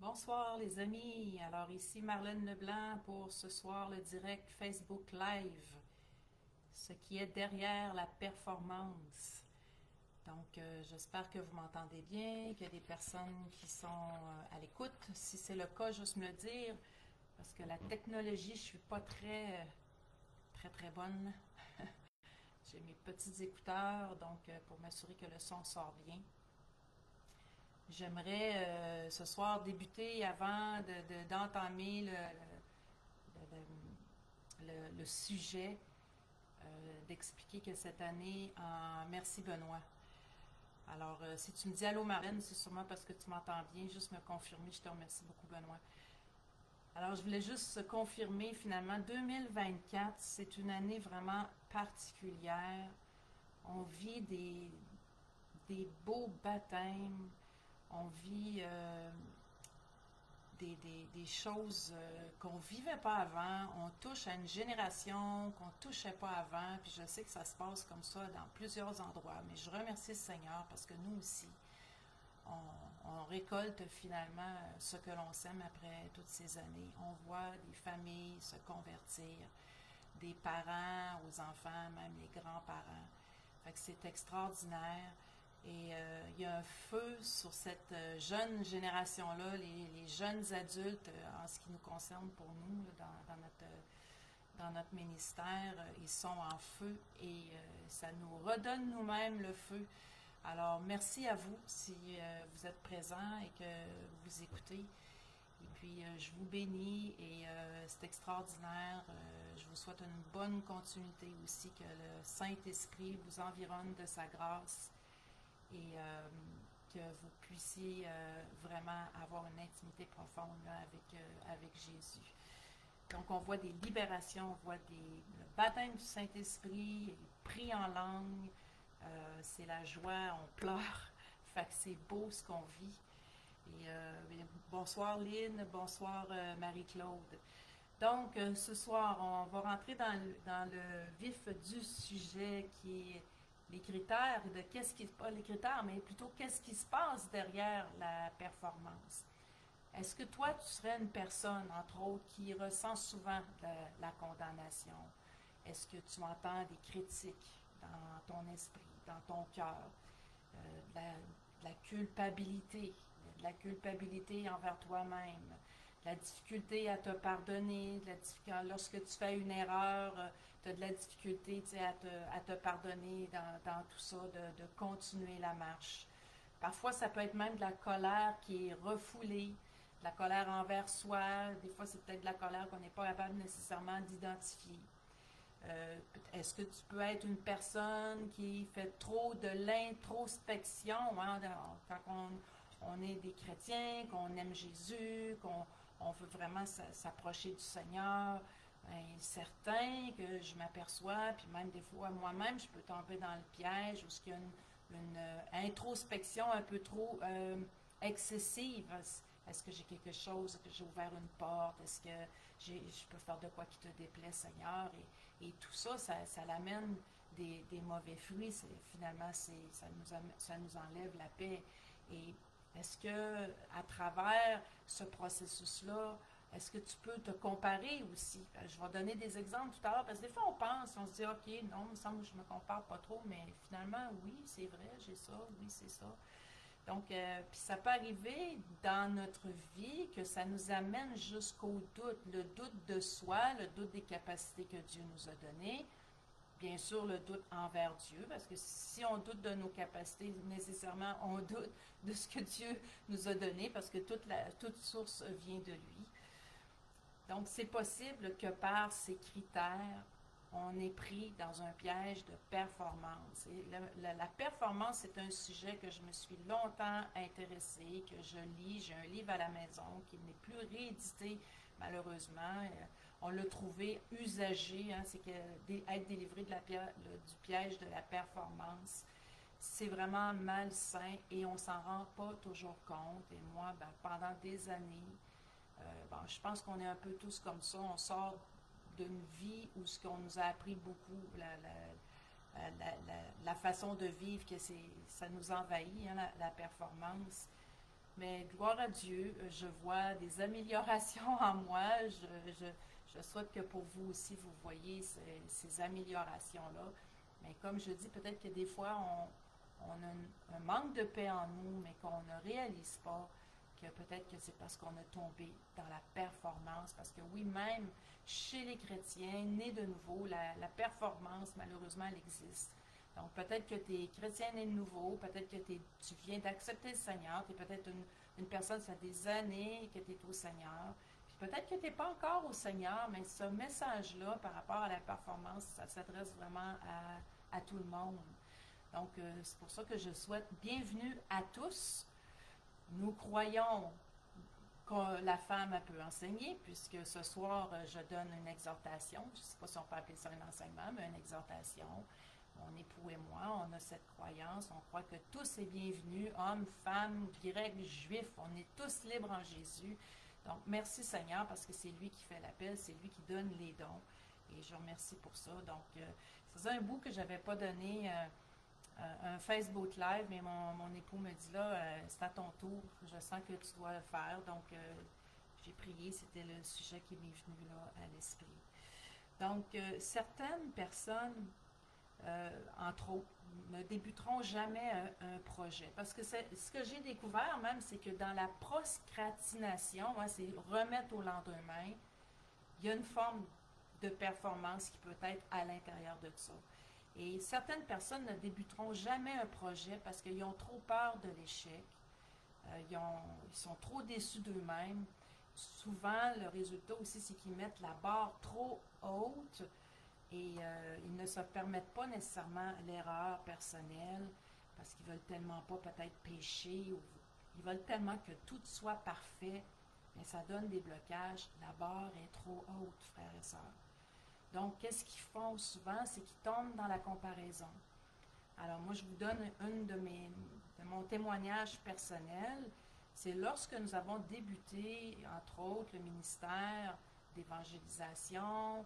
Bonsoir les amis, alors ici Marlène Leblanc pour ce soir le direct Facebook Live, ce qui est derrière la performance. Donc j'espère que vous m'entendez bien, qu'il y a des personnes qui sont à l'écoute. Si c'est le cas, juste me le dire, parce que la technologie, je suis pas très bonne. J'ai mes petits écouteurs, donc pour m'assurer que le son sort bien. J'aimerais ce soir débuter avant d'entamer le sujet, d'expliquer que cette année, merci Benoît. Alors, si tu me dis allô Marlène, c'est sûrement parce que tu m'entends bien, juste me confirmer, je te remercie beaucoup Benoît. Alors, je voulais juste confirmer finalement, 2024, c'est une année vraiment particulière. On vit des beaux baptêmes, on vit des choses qu'on ne vivait pas avant. On touche à une génération qu'on ne touchait pas avant. Puis je sais que ça se passe comme ça dans plusieurs endroits. Mais je remercie le Seigneur parce que nous aussi, on récolte finalement ce que l'on sème après toutes ces années. On voit des familles se convertir, des parents aux enfants, même les grands-parents. Fait que c'est extraordinaire. Et il y a un feu sur cette jeune génération-là, les jeunes adultes, en ce qui nous concerne pour nous, là, dans notre ministère, ils sont en feu et ça nous redonne nous-mêmes le feu. Alors, merci à vous si vous êtes présents et que vous écoutez. Et puis, je vous bénis et c'est extraordinaire. Je vous souhaite une bonne continuité aussi, que le Saint-Esprit vous environne de sa grâce et que vous puissiez vraiment avoir une intimité profonde là, avec Jésus. Donc, on voit des libérations, on voit le baptême du Saint-Esprit, les prix en langue, c'est la joie, on pleure. Fait que c'est beau ce qu'on vit. Et bonsoir Lynn, bonsoir Marie-Claude. Donc, ce soir, on va rentrer dans le vif du sujet qui est les critères de qu'est-ce qui, pas les critères, mais plutôt qu'est-ce qui se passe derrière la performance. Est-ce que toi, tu serais une personne, entre autres, qui ressent souvent la condamnation? Est-ce que tu entends des critiques dans ton esprit, dans ton cœur, de la culpabilité, de la culpabilité envers toi-même, de la difficulté à te pardonner, lorsque tu fais une erreur, tu as de la difficulté à te pardonner dans tout ça, de continuer la marche. Parfois, ça peut être même de la colère qui est refoulée, de la colère envers soi. Des fois, c'est peut-être de la colère qu'on n'est pas capable nécessairement d'identifier. Est-ce que tu peux être une personne qui fait trop de l'introspection, hein, quand on est des chrétiens, qu'on aime Jésus, qu'on veut vraiment s'approcher du Seigneur? Ben, certain que je m'aperçois, puis même des fois moi-même, je peux tomber dans le piège où il y a une introspection un peu trop excessive. Est-ce que j'ai quelque chose, que j'ai ouvert une porte? Est-ce que je peux faire de quoi qui te déplaît, Seigneur? Et tout ça, ça l'amène des mauvais fruits. Finalement, ça nous enlève la paix. Et est-ce que, à travers ce processus-là, est-ce que tu peux te comparer aussi? Je vais donner des exemples tout à l'heure, parce que des fois, on pense, on se dit, OK, non, il me semble que je ne me compare pas trop, mais finalement, oui, c'est vrai, j'ai ça, oui, c'est ça. Donc, puis ça peut arriver dans notre vie que ça nous amène jusqu'au doute, le doute de soi, le doute des capacités que Dieu nous a données, bien sûr le doute envers Dieu, parce que si on doute de nos capacités, nécessairement on doute de ce que Dieu nous a donné, parce que toute source vient de lui. Donc, c'est possible que par ces critères, on est pris dans un piège de performance. Et la performance, c'est un sujet que je me suis longtemps intéressée, que je lis. J'ai un livre à la maison qui n'est plus réédité, malheureusement. On l'a trouvé usagé, hein, c'est que être délivré du piège de la performance. C'est vraiment malsain et on s'en rend pas toujours compte. Et moi, ben, pendant des années, bon, je pense qu'on est un peu tous comme ça. On sort d'une vie où ce qu'on nous a appris beaucoup, la façon de vivre, que ça nous envahit, hein, la performance. Mais gloire à Dieu, je vois des améliorations en moi. Je souhaite que pour vous aussi, vous voyez ces améliorations-là. Mais comme je dis, peut-être que des fois, on a un manque de paix en nous, mais qu'on ne réalise pas que peut-être que c'est parce qu'on a tombé dans la performance. Parce que oui, même chez les chrétiens, nés de nouveau, la performance, malheureusement, elle existe. Donc, peut-être que tu es chrétien né de nouveau, peut-être que tu viens d'accepter le Seigneur, tu es peut-être une personne, ça fait des années que tu es au Seigneur, puis peut-être que tu n'es pas encore au Seigneur, mais ce message-là, par rapport à la performance, ça s'adresse vraiment à tout le monde. Donc, c'est pour ça que je souhaite bienvenue à tous. Nous croyons que la femme elle peut enseigner, puisque ce soir, je donne une exhortation. Je ne sais pas si on peut appeler ça un enseignement, mais une exhortation. Mon époux et moi, on a cette croyance, on croit que tous est bienvenu, hommes, femmes, grecs, juifs, on est tous libres en Jésus. Donc, merci Seigneur, parce que c'est lui qui fait l'appel, c'est lui qui donne les dons. Et je remercie pour ça. Donc, c'est un bout que je n'avais pas donné un Facebook Live, mais mon époux me dit là, c'est à ton tour, je sens que tu dois le faire. Donc, j'ai prié, c'était le sujet qui m'est venu là à l'esprit. Donc, certaines personnes, entre autres, ne débuteront jamais un projet. Parce que ce que j'ai découvert même, c'est que dans la procrastination, c'est remettre au lendemain, il y a une forme de performance qui peut être à l'intérieur de ça. Et certaines personnes ne débuteront jamais un projet parce qu'ils ont trop peur de l'échec. Ils sont trop déçus d'eux-mêmes. Souvent, le résultat aussi, c'est qu'ils mettent la barre trop haute et ils ne se permettent pas nécessairement l'erreur personnelle parce qu'ils veulent tellement pas peut-être pécher ou ils veulent tellement que tout soit parfait, mais ça donne des blocages. La barre est trop haute, frères et sœurs. Donc, qu'est-ce qu'ils font souvent? C'est qu'ils tombent dans la comparaison. Alors, moi, je vous donne de mon témoignage personnel. C'est lorsque nous avons débuté, entre autres, le ministère d'évangélisation,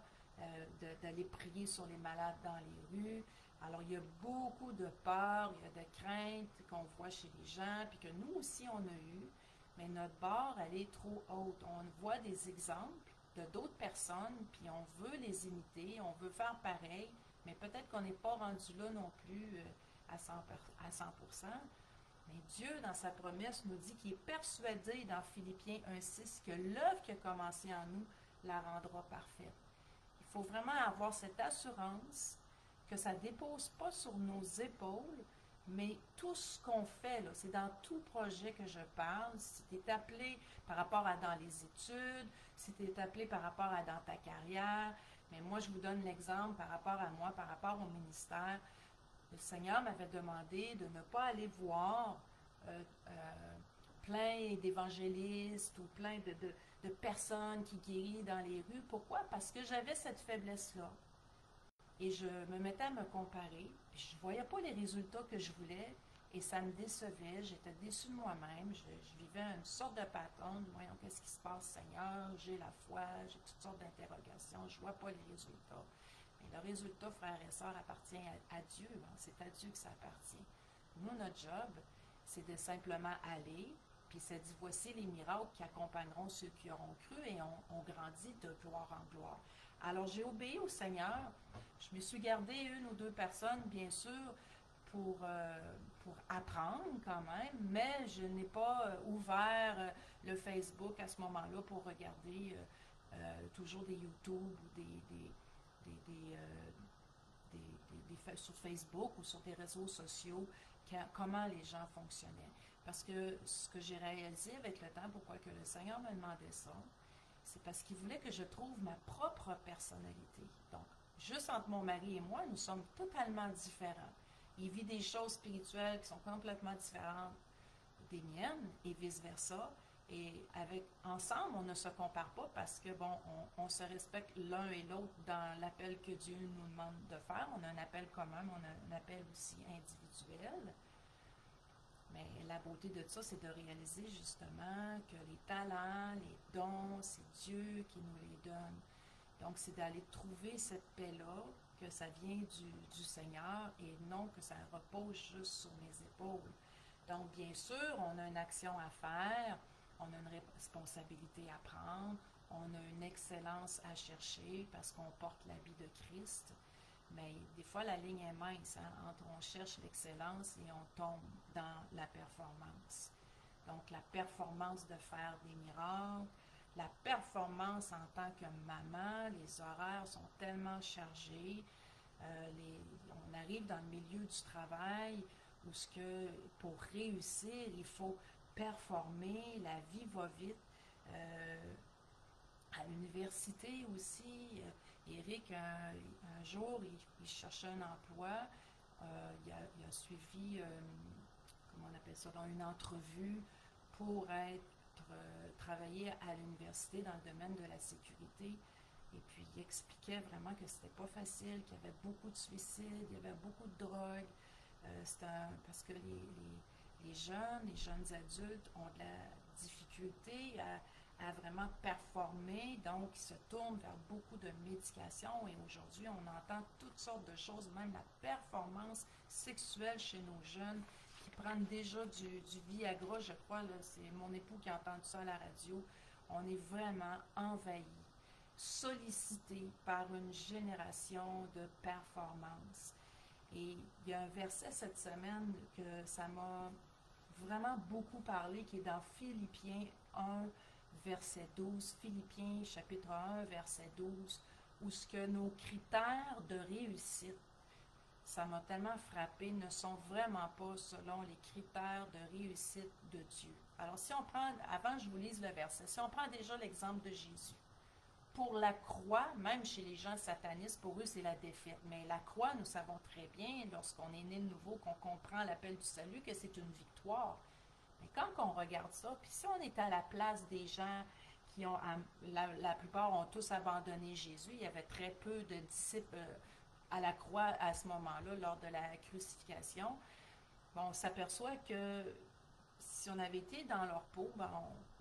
d'aller prier sur les malades dans les rues. Alors, il y a beaucoup de peur, il y a de craintes qu'on voit chez les gens, puis que nous aussi, on a eu. Mais notre barre, elle est trop haute. On voit des exemples de d'autres personnes, puis on veut les imiter, on veut faire pareil, mais peut-être qu'on n'est pas rendu là non plus à 100%. Mais Dieu, dans sa promesse, nous dit qu'il est persuadé dans Philippiens 1,6 que l'œuvre qui a commencé en nous la rendra parfaite. Il faut vraiment avoir cette assurance que ça ne dépose pas sur nos épaules, mais tout ce qu'on fait, c'est dans tout projet que je parle. Si tu es appelé par rapport à dans les études, si tu es appelé par rapport à dans ta carrière, mais moi, je vous donne l'exemple par rapport à moi, par rapport au ministère. Le Seigneur m'avait demandé de ne pas aller voir plein d'évangélistes ou plein de personnes qui guérissent dans les rues. Pourquoi? Parce que j'avais cette faiblesse-là. Et je me mettais à me comparer, puis je ne voyais pas les résultats que je voulais, et ça me décevait, j'étais déçue de moi-même, je vivais une sorte de patente, voyons qu'est-ce qui se passe Seigneur, j'ai la foi, j'ai toutes sortes d'interrogations, je ne vois pas les résultats. Mais le résultat, frères et sœurs, appartient à Dieu, c'est à Dieu que ça appartient. Nous, notre job, c'est de simplement aller, puis c'est dit, voici les miracles qui accompagneront ceux qui auront cru, et on grandit de gloire en gloire. Alors, j'ai obéi au Seigneur. Je me suis gardé une ou deux personnes, bien sûr, pour apprendre quand même, mais je n'ai pas ouvert le Facebook à ce moment-là pour regarder toujours des YouTube ou sur Facebook ou sur des réseaux sociaux, comment les gens fonctionnaient. Parce que ce que j'ai réalisé avec le temps, pourquoi que le Seigneur me demandait ça, c'est parce qu'il voulait que je trouve ma propre personnalité. Donc, juste entre mon mari et moi, nous sommes totalement différents. Il vit des choses spirituelles qui sont complètement différentes des miennes et vice-versa. Et ensemble, on ne se compare pas parce que, on se respecte l'un et l'autre dans l'appel que Dieu nous demande de faire. On a un appel commun, mais on a un appel aussi individuel. Mais la beauté de ça, c'est de réaliser justement que les talents, les dons, c'est Dieu qui nous les donne. Donc, c'est d'aller trouver cette paix-là, que ça vient du Seigneur et non que ça repose juste sur mes épaules. Donc, bien sûr, on a une action à faire, on a une responsabilité à prendre, on a une excellence à chercher parce qu'on porte l'habit de Christ. Mais des fois, la ligne est mince, hein, entre on cherche l'excellence et on tombe dans la performance. Donc, la performance de faire des miracles, la performance en tant que maman, les horaires sont tellement chargés, on arrive dans le milieu du travail où pour réussir, il faut performer, la vie va vite. À l'université aussi, Eric, un jour, il cherchait un emploi, il a suivi, comment on appelle ça, dans une entrevue pour travailler à l'université dans le domaine de la sécurité. Et puis, il expliquait vraiment que c'était pas facile, qu'il y avait beaucoup de suicides, il y avait beaucoup de drogue. Parce que les jeunes adultes ont de la difficulté à vraiment performer, donc ils se tournent vers beaucoup de médications et aujourd'hui on entend toutes sortes de choses, même la performance sexuelle chez nos jeunes qui prennent déjà du Viagra, je crois, c'est mon époux qui a entendu ça à la radio. On est vraiment envahi, sollicité par une génération de performance. Et il y a un verset cette semaine que ça m'a vraiment beaucoup parlé, qui est dans Philippiens 1, verset 12, Philippiens chapitre 1, verset 12, où ce que nos critères de réussite, ça m'a tellement frappé, ne sont vraiment pas selon les critères de réussite de Dieu. Alors si on prend, avant que je vous lise le verset, si on prend déjà l'exemple de Jésus, pour la croix, même chez les gens satanistes, pour eux c'est la défaite, mais la croix, nous savons très bien, lorsqu'on est né de nouveau, qu'on comprend l'appel du salut, que c'est une victoire. Mais quand on regarde ça, puis si on est à la place des gens qui ont, la plupart ont tous abandonné Jésus, il y avait très peu de disciples à la croix à ce moment-là, lors de la crucifixion, bon, on s'aperçoit que si on avait été dans leur peau, ben,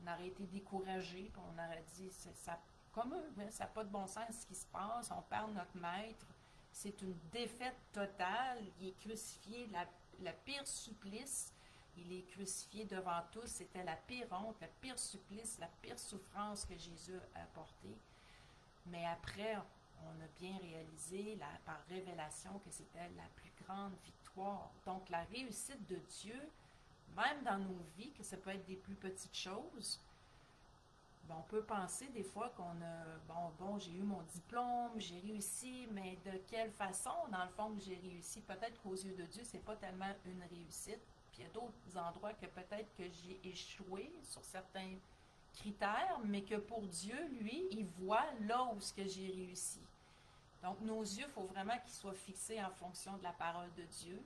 on aurait été découragé, on aurait dit, ça, comme eux, hein, ça n'a pas de bon sens ce qui se passe, on perd notre maître, c'est une défaite totale, il est crucifié, la pire supplice, il est crucifié devant tous, c'était la pire honte, le pire supplice, la pire souffrance que Jésus a apportée. Mais après, on a bien réalisé par révélation que c'était la plus grande victoire. Donc la réussite de Dieu, même dans nos vies, que ça peut être des plus petites choses, ben, on peut penser des fois qu'on a, bon, j'ai eu mon diplôme, j'ai réussi, mais de quelle façon, dans le fond, j'ai réussi? Peut-être qu'aux yeux de Dieu, c'est pas tellement une réussite. Puis il y a d'autres endroits que peut-être que j'ai échoué sur certains critères, mais que pour Dieu, lui, il voit là où ce que j'ai réussi. Donc, nos yeux, il faut vraiment qu'ils soient fixés en fonction de la parole de Dieu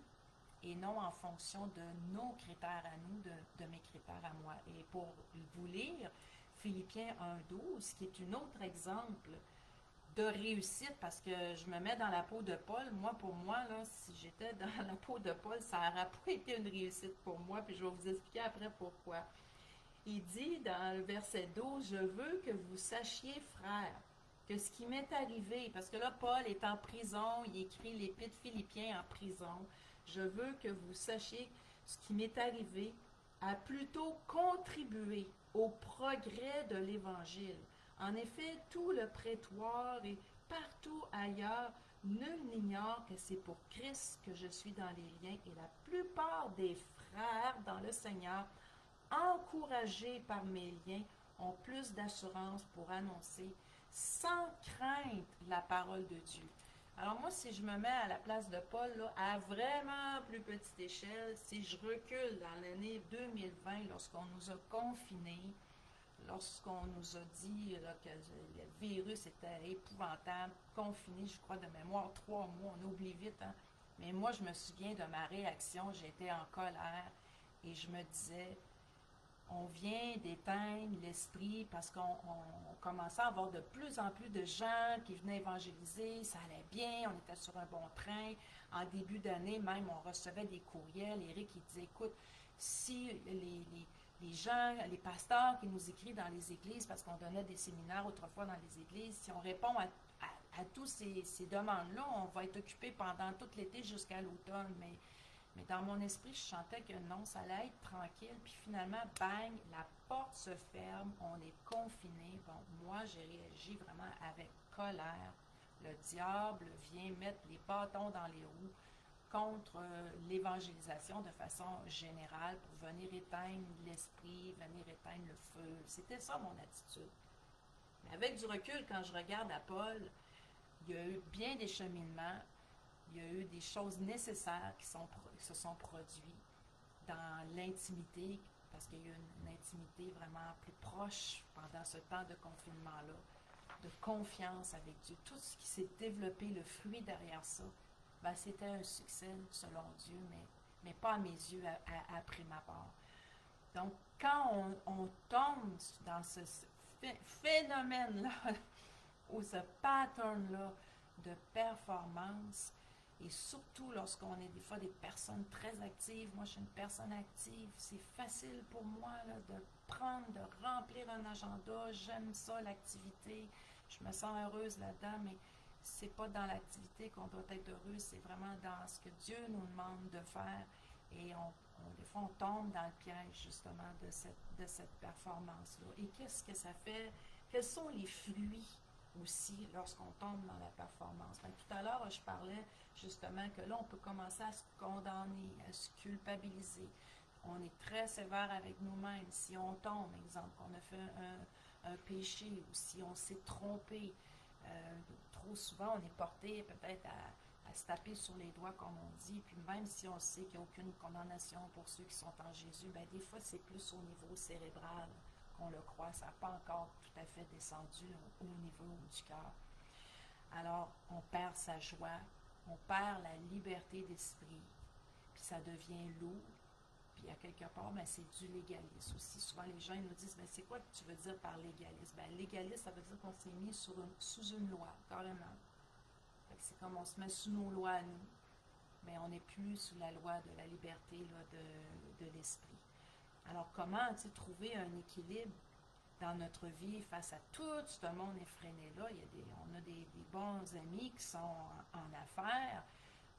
et non en fonction de nos critères à nous, de mes critères à moi. Et pour vous lire, Philippiens 1,12, qui est un autre exemple de réussite, parce que je me mets dans la peau de Paul. Moi, pour moi, là, si j'étais dans la peau de Paul, ça n'aurait pas été une réussite pour moi, puis je vais vous expliquer après pourquoi. Il dit dans le verset 12, « Je veux que vous sachiez, frères, que ce qui m'est arrivé, parce que là, Paul est en prison, il écrit l'épître Philippiens en prison, je veux que vous sachiez ce qui m'est arrivé a plutôt contribué au progrès de l'Évangile. En effet, tout le prétoire et partout ailleurs, nul n'ignore que c'est pour Christ que je suis dans les liens et la plupart des frères dans le Seigneur, encouragés par mes liens, ont plus d'assurance pour annoncer sans crainte la parole de Dieu. » Alors moi, si je me mets à la place de Paul, là, à vraiment plus petite échelle, si je recule dans l'année 2020, lorsqu'on nous a confinés, lorsqu'on nous a dit là, que le virus était épouvantable, confiné, je crois, de mémoire, 3 mois, on oublie vite, hein? Mais moi, je me souviens de ma réaction, j'étais en colère et je me disais, on vient d'éteindre l'esprit parce qu'on commençait à avoir de plus en plus de gens qui venaient évangéliser, ça allait bien, on était sur un bon train. En début d'année, même, on recevait des courriels. Éric, il disait, écoute, si les gens, les pasteurs qui nous écrivent dans les églises, parce qu'on donnait des séminaires autrefois dans les églises, si on répond à tous ces demandes-là, on va être occupé pendant tout l'été jusqu'à l'automne. Mais Mais dans mon esprit, je sentais que non, ça allait être tranquille. Puis finalement, bang, la porte se ferme, on est confiné. Bon, moi, j'ai réagi vraiment avec colère. Le diable vient mettre les bâtons dans les roues contre l'évangélisation de façon générale pour venir éteindre l'esprit, venir éteindre le feu. C'était ça mon attitude. Mais avec du recul, quand je regarde à Paul, il y a eu bien des cheminements, il y a eu des choses nécessaires qui se sont produites dans l'intimité, parce qu'il y a eu une intimité vraiment plus proche pendant ce temps de confinement-là, de confiance avec Dieu. Tout ce qui s'est développé, le fruit derrière ça, ben, c'était un succès selon Dieu, mais pas à mes yeux, à prime abord. Donc, quand on tombe dans ce phénomène-là, ou ce pattern-là de performance, et surtout lorsqu'on est des fois des personnes très actives, moi je suis une personne active, c'est facile pour moi là, de prendre, de remplir un agenda, j'aime ça, l'activité, je me sens heureuse là-dedans, mais c'est pas dans l'activité qu'on doit être heureux, c'est vraiment dans ce que Dieu nous demande de faire, et des fois on tombe dans le piège justement de cette performance-là. Et qu'est-ce que ça fait? Quels sont les fruits aussi lorsqu'on tombe dans la performance? Ben, tout à l'heure, je parlais justement que là, on peut commencer à se condamner, à se culpabiliser. On est très sévère avec nous-mêmes. Si on tombe, exemple, qu'on a fait un péché ou si on s'est trompé, trop souvent, on est porté peut-être à se taper sur les doigts, comme on dit, puis même si on sait qu'il n'y a aucune condamnation pour ceux qui sont en Jésus, ben, des fois, c'est plus au niveau cérébral qu'on le croit. Ça n'a pas encore tout à fait descendu au niveau du cœur. Alors, on perd sa joie, on perd la liberté d'esprit, puis ça devient lourd. Puis à quelque part, ben, c'est du légalisme aussi. Souvent, les gens ils nous disent, ben, c'est quoi que tu veux dire par légalisme? Ben, légalisme, ça veut dire qu'on s'est mis sous une loi, carrément. C'est comme on se met sous nos lois à nous, mais on n'est plus sous la loi de la liberté là, de l'esprit. Alors, comment trouver un équilibre dans notre vie face à tout ce monde effréné-là? On a des bons amis qui sont en affaires,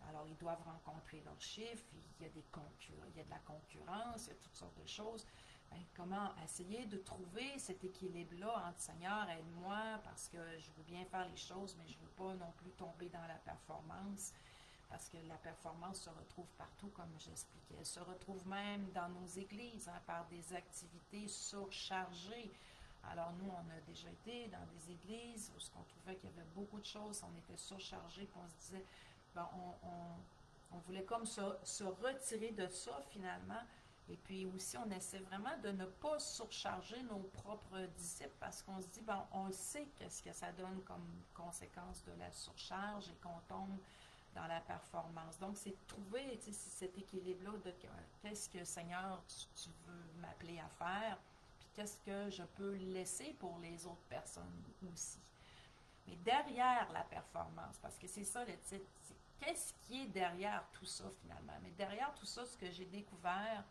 alors ils doivent rencontrer leurs chiffres, il y a de la concurrence, il y a toutes sortes de choses. Ben, comment essayer de trouver cet équilibre-là entre Seigneur, aide-moi, parce que je veux bien faire les choses, mais je ne veux pas non plus tomber dans la performance, parce que la performance se retrouve partout, comme j'expliquais. Elle se retrouve même dans nos églises, par des activités surchargées. Alors nous, on a déjà été dans des églises où on trouvait qu'il y avait beaucoup de choses, on était surchargés, puis on se disait, ben, on voulait comme se retirer de ça finalement. Et puis aussi, on essaie vraiment de ne pas surcharger nos propres disciples parce qu'on se dit, ben, on sait qu'est-ce que ça donne comme conséquence de la surcharge et qu'on tombe dans la performance. Donc, c'est de trouver cet équilibre-là de qu'est-ce que, Seigneur, tu veux m'appeler à faire, puis qu'est-ce que je peux laisser pour les autres personnes aussi. Mais derrière la performance, parce que c'est ça le titre, qu'est-ce qui est derrière tout ça finalement? Mais derrière tout ça, ce que j'ai découvert,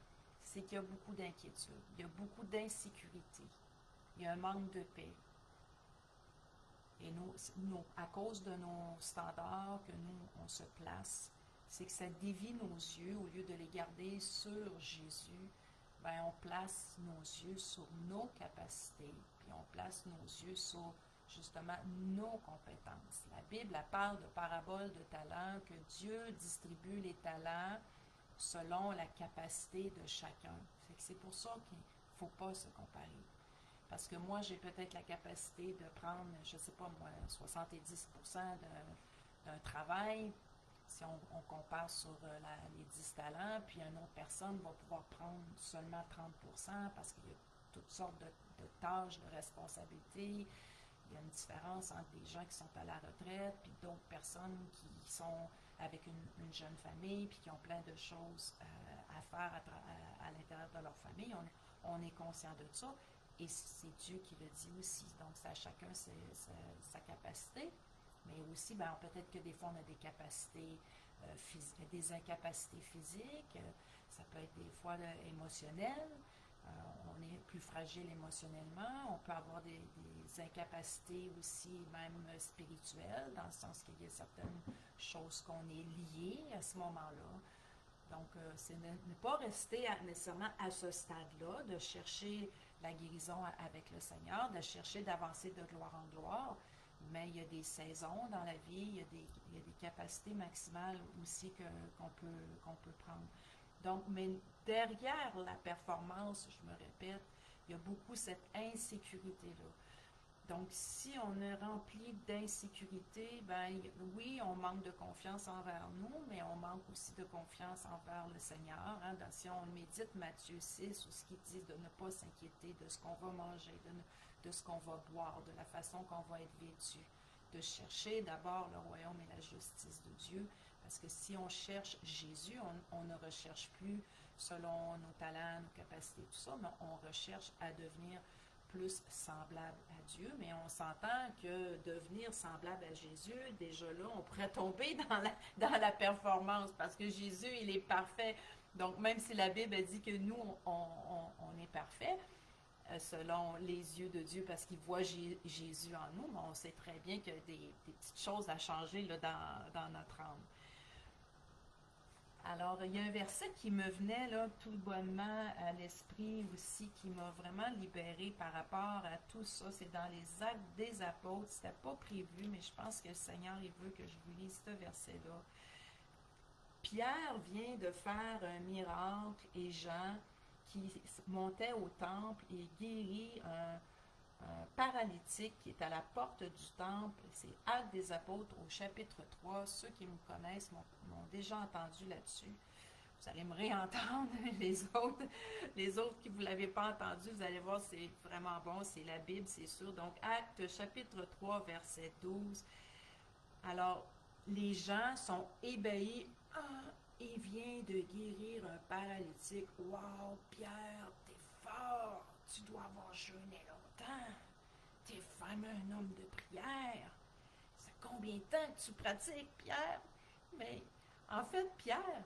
c'est qu'il y a beaucoup d'inquiétude, il y a beaucoup d'insécurité, il y a un manque de paix. Et nous, à cause de nos standards que nous, on se place, c'est que ça dévie nos yeux, au lieu de les garder sur Jésus, ben on place nos yeux sur nos capacités, puis on place nos yeux sur justement nos compétences. La Bible elle parle de paraboles de talents, que Dieu distribue les talents selon la capacité de chacun. C'est pour ça qu'il ne faut pas se comparer. Parce que moi, j'ai peut-être la capacité de prendre, je ne sais pas moi, 70% d'un travail, si on compare sur les 10 talents, puis une autre personne va pouvoir prendre seulement 30% parce qu'il y a toutes sortes de tâches, de responsabilités. Il y a une différence entre des gens qui sont à la retraite, puis d'autres personnes qui sont avec une jeune famille, puis qui ont plein de choses à faire à l'intérieur de leur famille. On est conscient de ça. Et c'est Dieu qui le dit aussi. Donc, c'est à chacun sa capacité. Mais aussi, ben, peut-être que des fois, on a des capacités physiques, des incapacités physiques. Ça peut être des fois émotionnelles. On est plus fragile émotionnellement. On peut avoir des incapacités aussi, même spirituelles, dans le sens qu'il y a certaines choses qu'on est liées à ce moment-là. Donc, c'est ne pas rester nécessairement à ce stade-là, de chercher la guérison avec le Seigneur, de chercher d'avancer de gloire en gloire, mais il y a des saisons dans la vie, il y a des capacités maximales aussi qu'on peut prendre. Donc, mais derrière la performance, je me répète, il y a beaucoup cette insécurité-là. Donc, si on est rempli d'insécurité, ben oui, on manque de confiance envers nous, mais on manque aussi de confiance envers le Seigneur. Hein. Si on médite Matthieu 6, où ce qui dit de ne pas s'inquiéter de ce qu'on va manger, de ce qu'on va boire, de la façon qu'on va être vêtu, de chercher d'abord le royaume et la justice de Dieu, parce que si on cherche Jésus, on ne recherche plus selon nos talents, nos capacités, tout ça, mais on recherche à devenir plus semblable à Dieu, mais on s'entend que devenir semblable à Jésus, déjà là, on pourrait tomber dans la performance, parce que Jésus, il est parfait. Donc, même si la Bible dit que nous, on est parfait, selon les yeux de Dieu, parce qu'il voit Jésus en nous, mais on sait très bien qu'il y a des petites choses à changer là, dans notre âme. Alors, il y a un verset qui me venait là, tout bonnement à l'esprit aussi, qui m'a vraiment libérée par rapport à tout ça. C'est dans les Actes des Apôtres. C'était pas prévu, mais je pense que le Seigneur, il veut que je vous lise ce verset-là. Pierre vient de faire un miracle et Jean, qui montait au temple et guérit un paralytique qui est à la porte du temple. C'est Actes des Apôtres au chapitre 3. Ceux qui me connaissent m'ont déjà entendu là-dessus. Vous allez me réentendre. Les autres qui ne vous l'avez pas entendu, vous allez voir, c'est vraiment bon. C'est la Bible, c'est sûr. Donc, Actes chapitre 3, verset 12. Alors, les gens sont ébahis. Ah, il vient de guérir un paralytique. Wow, Pierre, t'es fort. Tu dois avoir jeûné longtemps. T'es vraiment un homme de prière. Ça fait combien de temps que tu pratiques, Pierre? Mais, en fait, Pierre,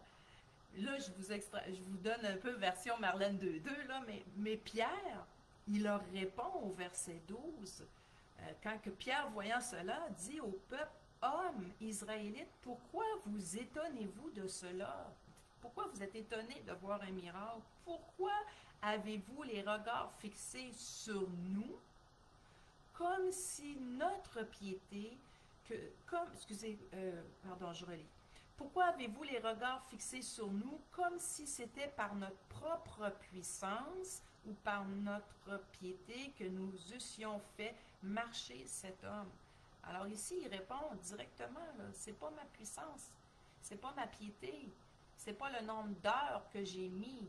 là, je vous donne un peu version Marlène 2.2, là, mais Pierre, il leur répond au verset 12. Quand que Pierre, voyant cela, dit au peuple, hommes israélites, pourquoi vous étonnez-vous de cela? Pourquoi vous êtes étonnés de voir un miracle? Pourquoi avez-vous les regards fixés sur nous, comme si notre piété, pardon, je relis. Pourquoi avez-vous les regards fixés sur nous, comme si c'était par notre propre puissance ou par notre piété que nous eussions fait marcher cet homme? Alors ici, il répond directement, c'est pas ma puissance, c'est pas ma piété, c'est pas le nombre d'heures que j'ai mis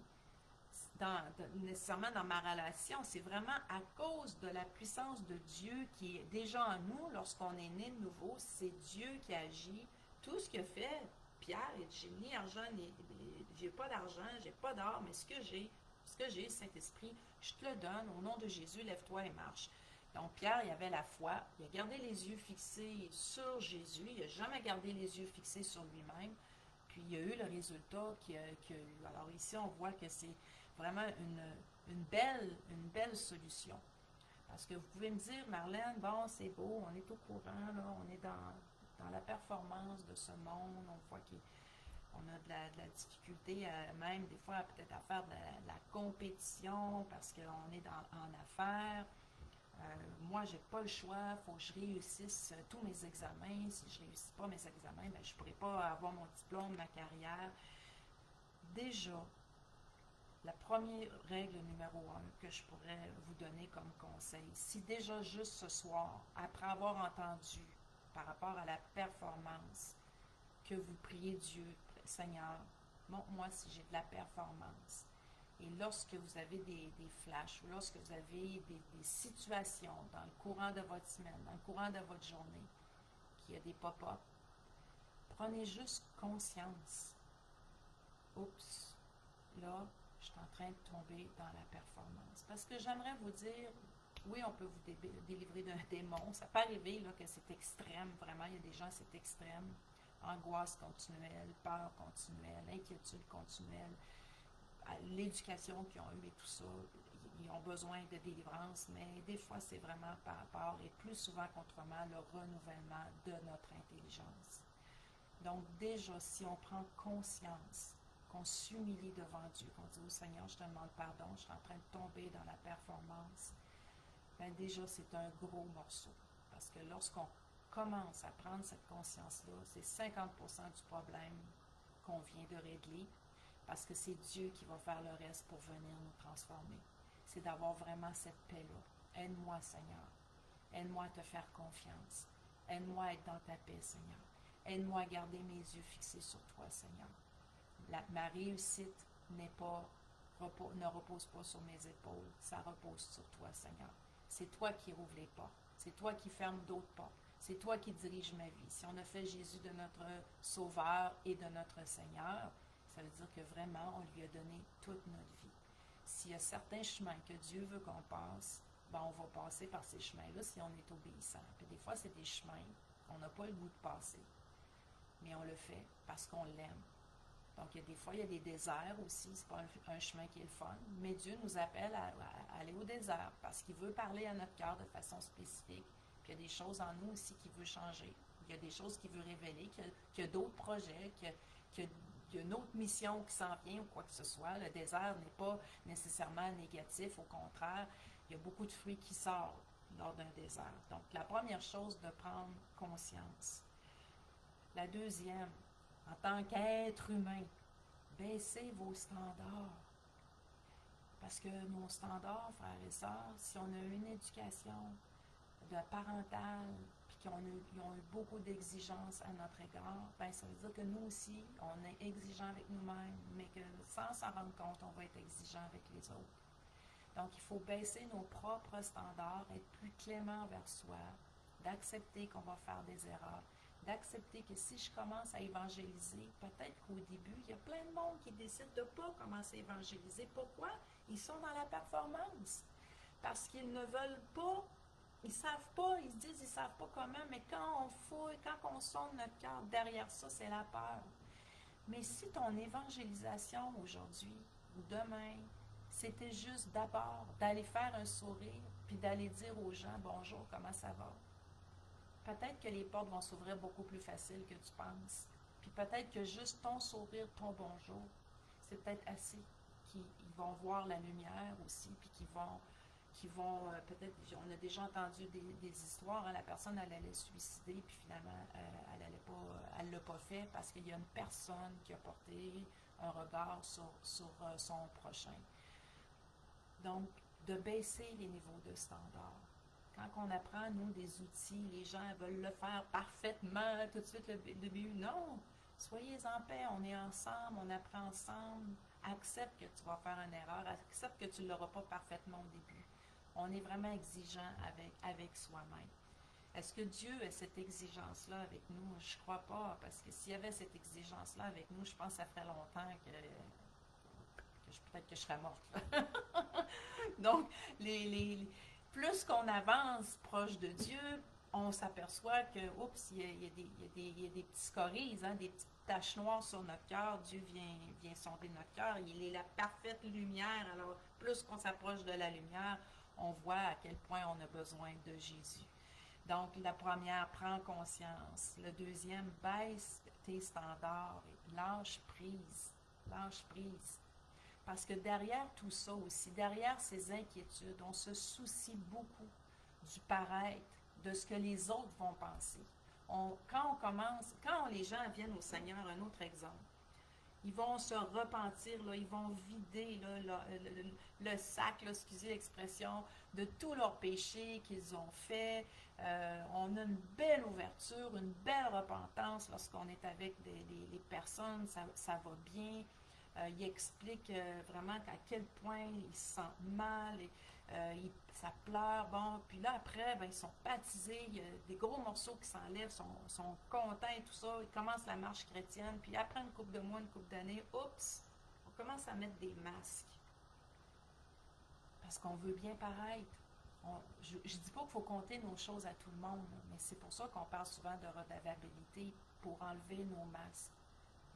nécessairement dans ma relation, c'est vraiment à cause de la puissance de Dieu qui est déjà en nous lorsqu'on est né de nouveau. C'est Dieu qui agit. Tout ce qu'il a fait, Pierre, j'ai ni argent, j'ai pas d'argent, j'ai pas d'or, mais ce que j'ai, Saint-Esprit, je te le donne, au nom de Jésus, lève-toi et marche. Donc Pierre, il avait la foi, il a gardé les yeux fixés sur Jésus, il n'a jamais gardé les yeux fixés sur lui-même, puis il y a eu le résultat qu'il a eu. Alors ici, on voit que c'est vraiment une belle solution. Parce que vous pouvez me dire, Marlène, bon, c'est beau, on est au courant, là, on est dans la performance de ce monde, on voit qu'on a de la difficulté, même des fois peut-être à faire de la compétition parce qu'on est en affaires. Moi, j'ai pas le choix, il faut que je réussisse tous mes examens. Si je ne réussis pas mes examens, ben, je ne pourrai pas avoir mon diplôme, ma carrière. Déjà, la première règle numéro 1 que je pourrais vous donner comme conseil, si déjà juste ce soir, après avoir entendu par rapport à la performance, que vous priez Dieu, Seigneur, montre-moi si j'ai de la performance. Et lorsque vous avez des flashs, ou lorsque vous avez des situations dans le courant de votre semaine, dans le courant de votre journée, qu'il y a des pop-up, prenez juste conscience. Oups, là, je suis en train de tomber dans la performance. Parce que j'aimerais vous dire, oui, on peut vous délivrer d'un démon. Ça peut arriver là, que c'est extrême, vraiment, il y a des gens, c'est extrême. Angoisse continuelle, peur continuelle, inquiétude continuelle. L'éducation qu'ils ont eue et tout ça, ils ont besoin de délivrance, mais des fois, c'est vraiment par rapport, et plus souvent qu'autrement, le renouvellement de notre intelligence. Donc, déjà, si on prend conscience qu'on s'humilie devant Dieu, qu'on dit au Seigneur, je te demande pardon, je suis en train de tomber dans la performance, bien déjà c'est un gros morceau. Parce que lorsqu'on commence à prendre cette conscience-là, c'est 50% du problème qu'on vient de régler, parce que c'est Dieu qui va faire le reste pour venir nous transformer. C'est d'avoir vraiment cette paix-là. Aide-moi, Seigneur. Aide-moi à te faire confiance. Aide-moi à être dans ta paix, Seigneur. Aide-moi à garder mes yeux fixés sur toi, Seigneur. Ma réussite ne repose pas sur mes épaules, ça repose sur toi, Seigneur. C'est toi qui rouvres les portes, c'est toi qui fermes d'autres portes, c'est toi qui diriges ma vie. Si on a fait Jésus de notre Sauveur et de notre Seigneur, ça veut dire que vraiment, on lui a donné toute notre vie. S'il y a certains chemins que Dieu veut qu'on passe, ben on va passer par ces chemins-là si on est obéissant. Puis des fois, c'est des chemins qu'on n'a pas le goût de passer, mais on le fait parce qu'on l'aime. Donc, des fois, il y a des déserts aussi, c'est pas un chemin qui est le fun, mais Dieu nous appelle à aller au désert parce qu'il veut parler à notre cœur de façon spécifique. Puis il y a des choses en nous aussi qu'il veut changer. Il y a des choses qu'il veut révéler, qu'il y a d'autres projets, qu'il y a une autre mission qui s'en vient ou quoi que ce soit. Le désert n'est pas nécessairement négatif, au contraire, il y a beaucoup de fruits qui sortent lors d'un désert. Donc, la première chose, de prendre conscience. La deuxième, en tant qu'être humain, baissez vos standards. Parce que nos standards, frères et sœurs, si on a une éducation parentale, puis qu'ils ont eu beaucoup d'exigences à notre égard, bien, ça veut dire que nous aussi, on est exigeants avec nous-mêmes, mais que sans s'en rendre compte, on va être exigeants avec les autres. Donc, il faut baisser nos propres standards, être plus clément envers soi, d'accepter qu'on va faire des erreurs, d'accepter que si je commence à évangéliser, peut-être qu'au début, il y a plein de monde qui décide de ne pas commencer à évangéliser. Pourquoi? Ils sont dans la performance. Parce qu'ils ne veulent pas, ils ne savent pas, ils se disent, ils ne savent pas comment, mais quand on fouille, quand on sonde notre cœur, derrière ça, c'est la peur. Mais si ton évangélisation aujourd'hui ou demain, c'était juste d'abord d'aller faire un sourire, puis d'aller dire aux gens, bonjour, comment ça va? Peut-être que les portes vont s'ouvrir beaucoup plus facile que tu penses. Puis peut-être que juste ton sourire, ton bonjour, c'est peut-être assez qu'ils vont voir la lumière aussi, puis qu'ils vont peut-être, on a déjà entendu des histoires, hein, la personne, elle allait se suicider, puis finalement, elle ne l'a pas fait parce qu'il y a une personne qui a porté un regard sur son prochain. Donc, de baisser les niveaux de standard. Quand on apprend, nous, des outils, les gens veulent le faire parfaitement, tout de suite, le début. Non! Soyez en paix, on est ensemble, on apprend ensemble. Accepte que tu vas faire une erreur, accepte que tu ne l'auras pas parfaitement au début. On est vraiment exigeant avec soi-même. Est-ce que Dieu a cette exigence-là avec nous? Je ne crois pas, parce que s'il y avait cette exigence-là avec nous, je pense que ça ferait longtemps que peut-être que je serais morte. Donc, plus qu'on avance proche de Dieu, on s'aperçoit que, oups, il y a des petits scories, hein, des petites taches noires sur notre cœur. Dieu vient sonder notre cœur. Il est la parfaite lumière. Alors, plus qu'on s'approche de la lumière, on voit à quel point on a besoin de Jésus. Donc, la première, prends conscience. Le deuxième, baisse tes standards et lâche prise. Lâche prise. Parce que derrière tout ça aussi, derrière ces inquiétudes, on se soucie beaucoup du paraître, de ce que les autres vont penser. Quand les gens viennent au Seigneur, un autre exemple, ils vont se repentir, là, ils vont vider là, le sac, là, excusez l'expression, de tous leurs péchés qu'ils ont faits. On a une belle ouverture, une belle repentance lorsqu'on est avec les personnes, ça va bien. Il explique vraiment à quel point ils se sentent mal, ça pleure, bon, puis là après, ben, ils sont baptisés, il y a des gros morceaux qui s'enlèvent, sont contents et tout ça, ils commencent la marche chrétienne, puis après une couple de mois, une couple d'années, oups, on commence à mettre des masques, parce qu'on veut bien paraître. Je ne dis pas qu'il faut compter nos choses à tout le monde, mais c'est pour ça qu'on parle souvent de redevabilité, pour enlever nos masques,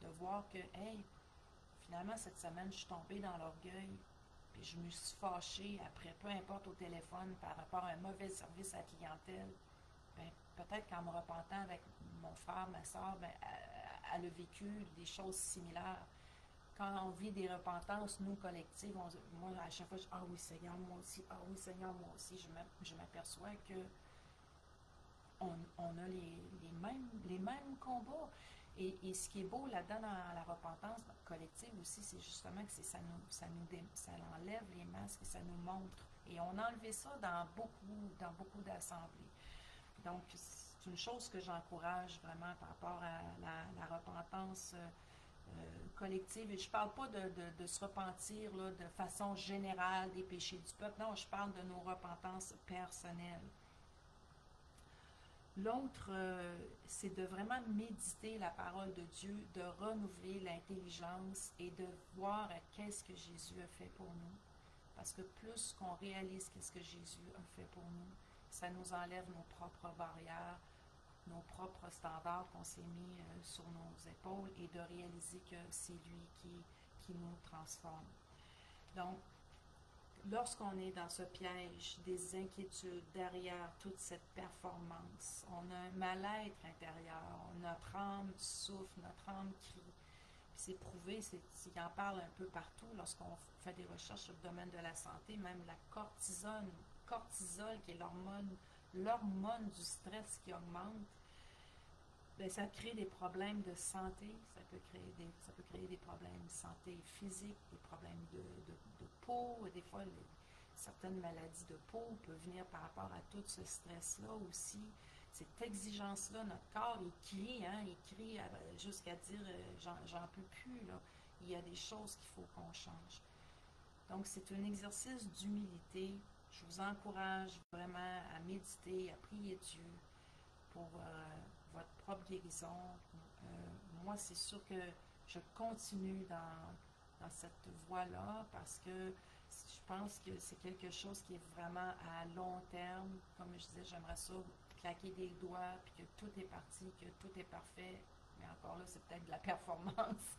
de voir que, hey, finalement, cette semaine, je suis tombée dans l'orgueil, puis je me suis fâchée après, peu importe au téléphone, par rapport à un mauvais service à la clientèle. Bien, peut-être qu'en me repentant avec mon frère, ma soeur, bien, elle a vécu des choses similaires. quand on vit des repentances, nous, collectives, moi, à chaque fois, ah oui, Seigneur, moi aussi, ah oui, Seigneur, moi aussi, je m'aperçois que on a les mêmes combats. Et ce qui est beau là-dedans dans la repentance collective aussi, c'est justement que ça enlève les masques et ça nous montre. Et on a enlevé ça dans beaucoup d'assemblées. Donc, c'est une chose que j'encourage vraiment par rapport à la repentance collective. Et je ne parle pas de se repentir là, de façon générale des péchés du peuple. Non, je parle de nos repentances personnelles. L'autre, c'est de vraiment méditer la parole de Dieu, de renouveler l'intelligence et de voir qu'est-ce que Jésus a fait pour nous. Parce que plus qu'on réalise qu'est-ce que Jésus a fait pour nous, ça nous enlève nos propres barrières, nos propres standards qu'on s'est mis sur nos épaules et de réaliser que c'est lui qui nous transforme. Donc, lorsqu'on est dans ce piège des inquiétudes derrière toute cette performance, on a un mal-être intérieur, notre âme souffre, notre âme crie. Puis c'est prouvé, il en parle un peu partout lorsqu'on fait des recherches sur le domaine de la santé, même la cortisol qui est l'hormone du stress qui augmente, bien, ça crée des problèmes de santé, ça peut créer des problèmes de santé physique, des problèmes de peau, des fois certaines maladies de peau peuvent venir par rapport à tout ce stress-là aussi. Cette exigence-là, notre corps, il crie jusqu'à dire j'en peux plus, là. Il y a des choses qu'il faut qu'on change. Donc, c'est un exercice d'humilité. Je vous encourage vraiment à méditer, à prier Dieu pour votre propre guérison. Moi, c'est sûr que je continue dans cette voie-là parce que je pense que c'est quelque chose qui est vraiment à long terme. Comme je disais, j'aimerais ça claquer des doigts, puis que tout est parti, que tout est parfait. Mais encore là, c'est peut-être de la performance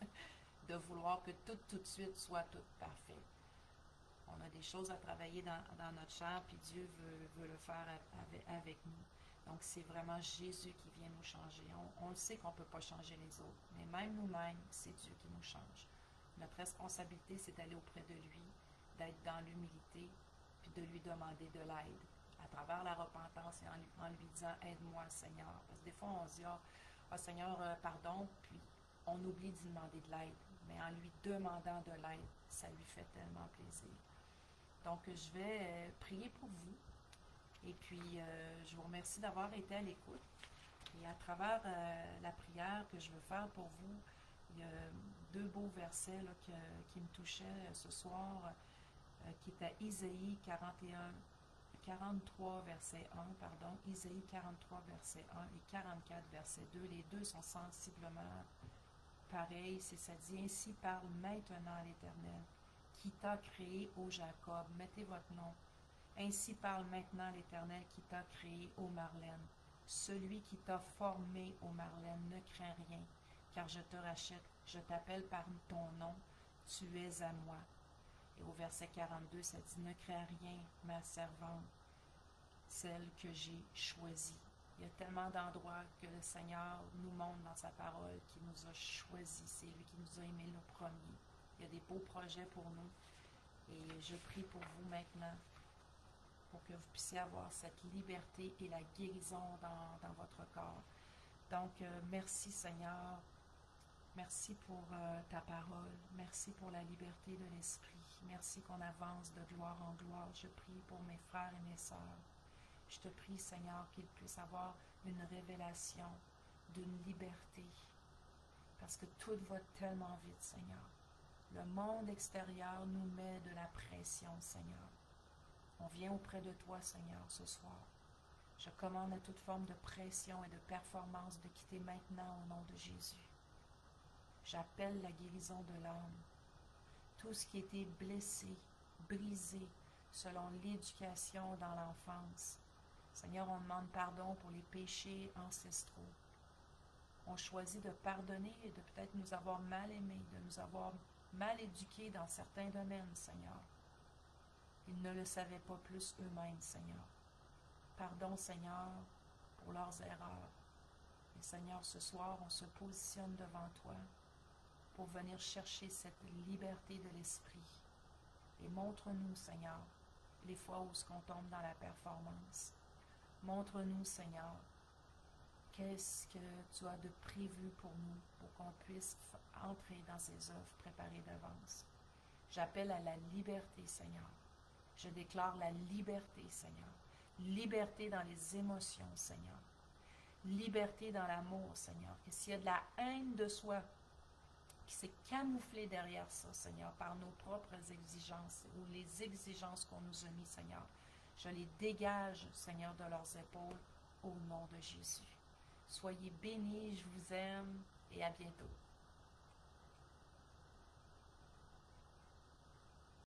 de vouloir que tout de suite soit tout parfait. On a des choses à travailler dans notre chair, puis Dieu veut le faire avec nous. Donc, c'est vraiment Jésus qui vient nous changer. On le sait qu'on ne peut pas changer les autres, mais même nous-mêmes, c'est Dieu qui nous change. Notre responsabilité, c'est d'aller auprès de lui, d'être dans l'humilité, puis de lui demander de l'aide à travers la repentance et en lui disant « Aide-moi, Seigneur ». Parce que des fois, on se dit « Ah, Seigneur, pardon », puis on oublie d'y demander de l'aide. Mais en lui demandant de l'aide, ça lui fait tellement plaisir. Donc, je vais prier pour vous. Et puis, je vous remercie d'avoir été à l'écoute. Et à travers la prière que je veux faire pour vous, il y a deux beaux versets là, qui me touchaient ce soir, qui est à Isaïe 43, verset 1, pardon, Isaïe 43, verset 1 et 44, verset 2. Les deux sont sensiblement pareils. Ça dit « Ainsi parle maintenant l'Éternel, qui t'a créé, ô Jacob. » Mettez votre nom. « Ainsi parle maintenant l'Éternel, qui t'a créé, ô Marlène. Celui qui t'a formé, ô Marlène, ne crains rien, car je te rachète, je t'appelle par ton nom, tu es à moi. » Et au verset 42, ça dit « Ne crains rien, ma servante, celle que j'ai choisie. » Il y a tellement d'endroits que le Seigneur nous montre dans sa parole qu'il nous a choisis. C'est lui qui nous a aimés le premier. Il y a des beaux projets pour nous. Et je prie pour vous maintenant, pour que vous puissiez avoir cette liberté et la guérison dans votre corps. Donc, merci Seigneur. Merci pour ta parole. Merci pour la liberté de l'esprit. Merci qu'on avance de gloire en gloire. Je prie pour mes frères et mes sœurs. Je te prie, Seigneur, qu'ils puissent avoir une révélation d'une liberté. Parce que tout va tellement vite, Seigneur. Le monde extérieur nous met de la pression, Seigneur. On vient auprès de toi, Seigneur, ce soir. Je commande à toute forme de pression et de performance de quitter maintenant au nom de Jésus. J'appelle la guérison de l'âme. Tout ce qui a été blessé, brisé, selon l'éducation dans l'enfance. Seigneur, on demande pardon pour les péchés ancestraux. On choisit de pardonner et de peut-être nous avoir mal aimés, de nous avoir mal éduqués dans certains domaines, Seigneur. Ils ne le savaient pas plus eux-mêmes, Seigneur. Pardon, Seigneur, pour leurs erreurs. Et Seigneur, ce soir, on se positionne devant toi pour venir chercher cette liberté de l'esprit. Et montre-nous, Seigneur, les fois où on tombe dans la performance. Montre-nous, Seigneur, qu'est-ce que tu as de prévu pour nous, pour qu'on puisse entrer dans ces œuvres préparées d'avance. J'appelle à la liberté, Seigneur. Je déclare la liberté, Seigneur. Liberté dans les émotions, Seigneur. Liberté dans l'amour, Seigneur. Que s'il y a de la haine de soi qui s'est camouflée derrière ça, Seigneur, par nos propres exigences ou les exigences qu'on nous a mis, Seigneur, je les dégage, Seigneur, de leurs épaules au nom de Jésus. Soyez bénis, je vous aime et à bientôt.